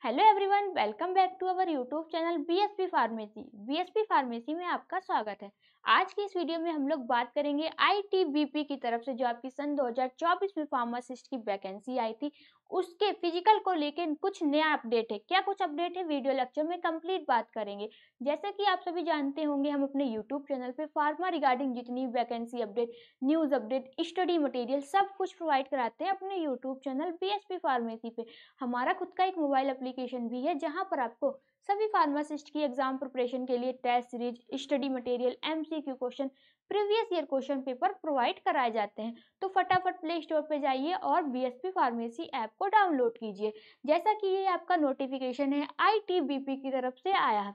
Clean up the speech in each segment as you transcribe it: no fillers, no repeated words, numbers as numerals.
Hello everyone, welcome back to our YouTube channel BSP pharmacy. BSP pharmacy में आपका स्वागत है। आज की इस वीडियो में हम लोग बात करेंगे आईटीबीपी की तरफ से जो आपकी सन 2024 में फार्मासिस्ट की वैकेंसी आई थी, उसके फिजिकल को लेकर कुछ नया अपडेट है। क्या कुछ अपडेट है, वीडियो लेक्चर में कंप्लीट बात करेंगे। जैसा कि आप सभी जानते होंगे, हम अपने यूट्यूब चैनल पे फार्मा रिगार्डिंग जितनी vacancy update, news update, study material सब कुछ प्रोवाइड कराते हैं अपने यूट्यूब चैनल बीएसपी फार्मेसी पे। हमारा खुद का एक मोबाइल एप्लीकेशन भी है जहां पर आपको सभी फार्मासिस्ट की एग्जाम प्रिपरेशन के लिए test series, study material, MCQ question, previous year question paper provide कराए जाते हैं। तो फटाफट प्ले स्टोर पे जाइए और बीएसपी फार्मेसी ऐप को डाउनलोड कीजिए। जैसा कि ये आपका नोटिफिकेशन है आईटीबीपी की तरफ से आया है।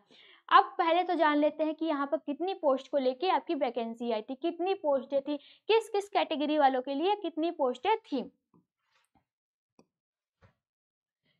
अब पहले तो जान लेते हैं कि यहाँ पर कितनी पोस्ट को लेके आपकी वैकेंसी आई थी, कितनी पोस्टें थी, किस किस कैटेगरी वालों के लिए कितनी पोस्टें थी।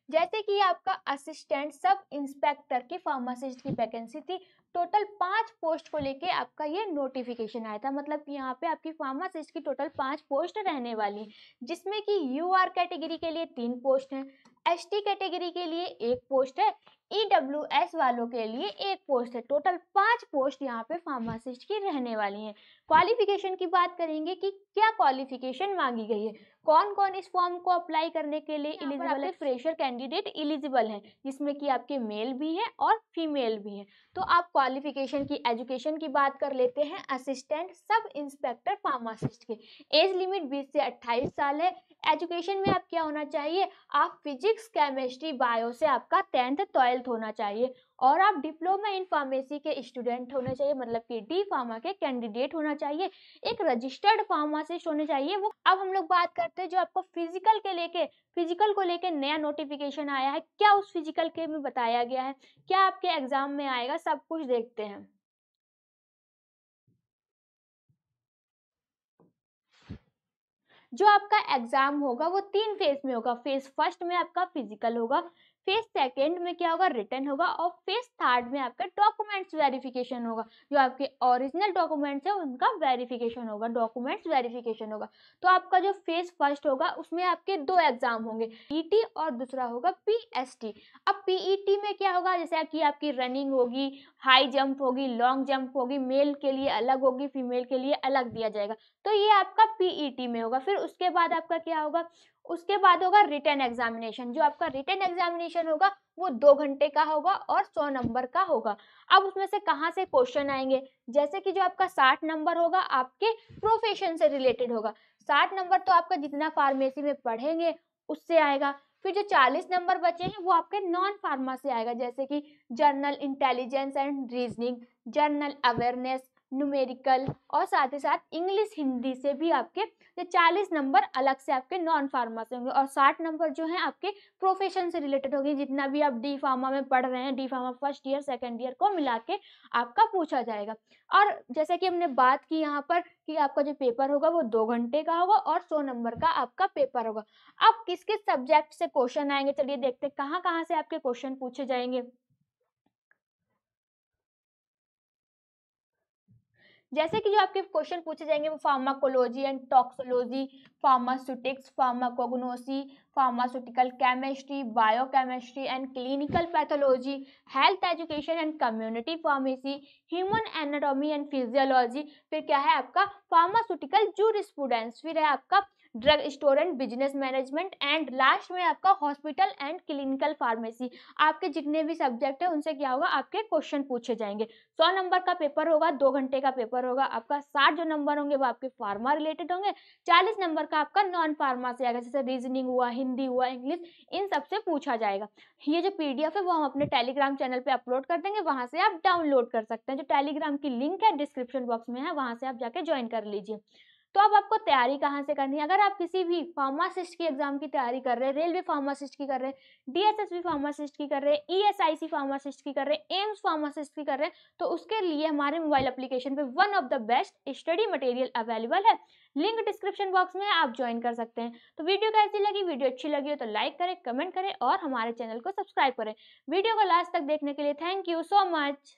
जैसे कि आपका असिस्टेंट सब इंस्पेक्टर की फार्मासिस्ट की वैकेंसी थी। टोटल 5 पोस्ट को लेके आपका ये नोटिफिकेशन आया था। मतलब कि यहाँ पे आपकी फार्मासिस्ट की टोटल 5 पोस्ट रहने वाली है, जिसमें कि यूआर कैटेगरी के लिए 3 पोस्ट हैं, एसटी कैटेगरी के लिए 1 पोस्ट है, ईडब्ल्यूएस वालों के लिए 1 पोस्ट है। टोटल 5 पोस्ट यहाँ पे फार्मासिस्ट की रहने वाली हैं। क्वालिफिकेशन की बात करेंगे कि क्या क्वालिफिकेशन मांगी गई है, कौन कौन इस फॉर्म को अप्लाई करने के लिए एलिजिबल है। फ्रेशर कैंडिडेट एलिजिबल हैं, जिसमें कि आपके मेल भी हैं और फीमेल भी हैं। तो आप क्वालिफिकेशन की, एजुकेशन की बात कर लेते हैं। असिस्टेंट सब इंस्पेक्टर फार्मासिस्ट के एज लिमिट 20 से 28 साल है। एजुकेशन में आप क्या होना चाहिए, आप फिजिक्स, केमिस्ट्री, बायो से आपका 10th 12th होना चाहिए और आप डिप्लोमा इन फार्मेसी के स्टूडेंट होने चाहिए, मतलब कि डी फार्मा के कैंडिडेट होना चाहिए, एक रजिस्टर्ड फार्मासिस्ट होने चाहिए। वो अब हम लोग बात करते हैं जो आपको फिजिकल को लेके नया नोटिफिकेशन आया है। क्या उस फिजिकल के में बताया गया है, क्या आपके एग्जाम में आएगा, सब कुछ देखते हैं। जो आपका एग्जाम होगा वो 3 फेज में होगा। फेज फर्स्ट में आपका फिजिकल होगा, फेज सेकेंड में क्या होगा, रिटन होगा, और फेज थर्ड में आपका डॉक्यूमेंट्स वेरिफिकेशन होगा। जो आपके ओरिजिनल डॉक्यूमेंट्स है उनका वेरिफिकेशन होगा, डॉक्यूमेंट्स वेरिफिकेशन होगा। तो आपका जो फेज फर्स्ट होगा उसमें आपके 2 एग्जाम होंगे, पीटी और दूसरा होगा पीएसटी। अब पीईटी में क्या होगा, जैसे कि आपकी रनिंग होगी, हाई जंप होगी, लॉन्ग जंप होगी, मेल के लिए अलग होगी, फीमेल के लिए अलग दिया जाएगा। तो ये आपका पीईटी में होगा। फिर उसके बाद आपका क्या होगा, उसके बाद होगा रिटन एग्जामिनेशन। जो आपका रिटन एग्जामिनेशन होगा वो 2 घंटे का होगा और 100 नंबर का होगा। अब उसमें से कहाँ से क्वेश्चन आएंगे, जैसे कि जो आपका 60 नंबर होगा आपके प्रोफेशन से रिलेटेड होगा। 60 नंबर तो आपका जितना फार्मेसी में पढ़ेंगे उससे आएगा। फिर जो 40 नंबर बचे हैं वो आपके नॉन फार्मा से आएगा, जैसे कि journal intelligence and reasoning, journal awareness, numerical, और साथ ही साथ इंग्लिश हिंदी से भी आपके 40 नंबर अलग से आपके नॉन फार्मा से होंगे, और 60 नंबर जो है आपके प्रोफेशन से रिलेटेड होगी। जितना भी आप डी फार्मा में पढ़ रहे हैं, D pharma first year second year को मिला के आपका पूछा जाएगा। और जैसे कि हमने बात की यहाँ पर कि आपका जो पेपर होगा वो 2 घंटे का होगा और 100 नंबर का आपका पेपर होगा। अब किस किस सब्जेक्ट से क्वेश्चन आएंगे, चलिए देखते हैं कहाँ कहाँ से आपके क्वेश्चन पूछे जाएंगे। जैसे कि जो आपके क्वेश्चन पूछे जाएंगे वो pharmacology and toxicology, pharmaceutics, pharmacognosy, pharmaceutical chemistry, biochemistry and clinical pathology, health education and community pharmacy, human anatomy and physiology, फिर क्या है आपका फार्मास्यूटिकल जूरिस्प्रूडेंस, फिर है आपका drug store and business management, and last में आपका हॉस्पिटल एंड क्लिनिकल फार्मेसी। आपके जितने भी सब्जेक्ट है उनसे क्या होगा, आपके क्वेश्चन पूछे जाएंगे। 100 नंबर का पेपर होगा, 2 घंटे का पेपर होगा आपका। 60 जो नंबर होंगे वो आपके फार्मा रिलेटेड होंगे, 40 नंबर का आपका नॉन फार्मा से आएगा, जैसे रीजनिंग हुआ, हिंदी हुआ, इंग्लिश, इन सब से पूछा जाएगा। ये जो पीडीएफ है वो हम अपने टेलीग्राम चैनल पे अपलोड कर देंगे, वहां से आप डाउनलोड कर सकते हैं। जो टेलीग्राम की लिंक है डिस्क्रिप्शन बॉक्स में है, वहां से आप जाके ज्वाइन कर लीजिए। तो अब आपको तैयारी कहाँ से करनी है, अगर आप किसी भी फार्मासिस्ट की एग्जाम की तैयारी कर रहे हैं, रेलवे फार्मासिस्ट की कर रहे हैं, डीएसएसबी फार्मासिस्ट की कर रहे हैं, ईएसआईसी फार्मासिस्ट की कर रहे हैं, एम्स फार्मासिस्ट की कर रहे हैं, तो उसके लिए हमारे मोबाइल एप्लीकेशन पे one of the best study material available है। लिंक डिस्क्रिप्शन बॉक्स में आप ज्वाइन कर सकते हैं। तो वीडियो कैसी लगी, वीडियो अच्छी लगी हो तो लाइक करें, कमेंट करें और हमारे चैनल को सब्सक्राइब करें। वीडियो को लास्ट तक देखने के लिए थैंक यू सो मच।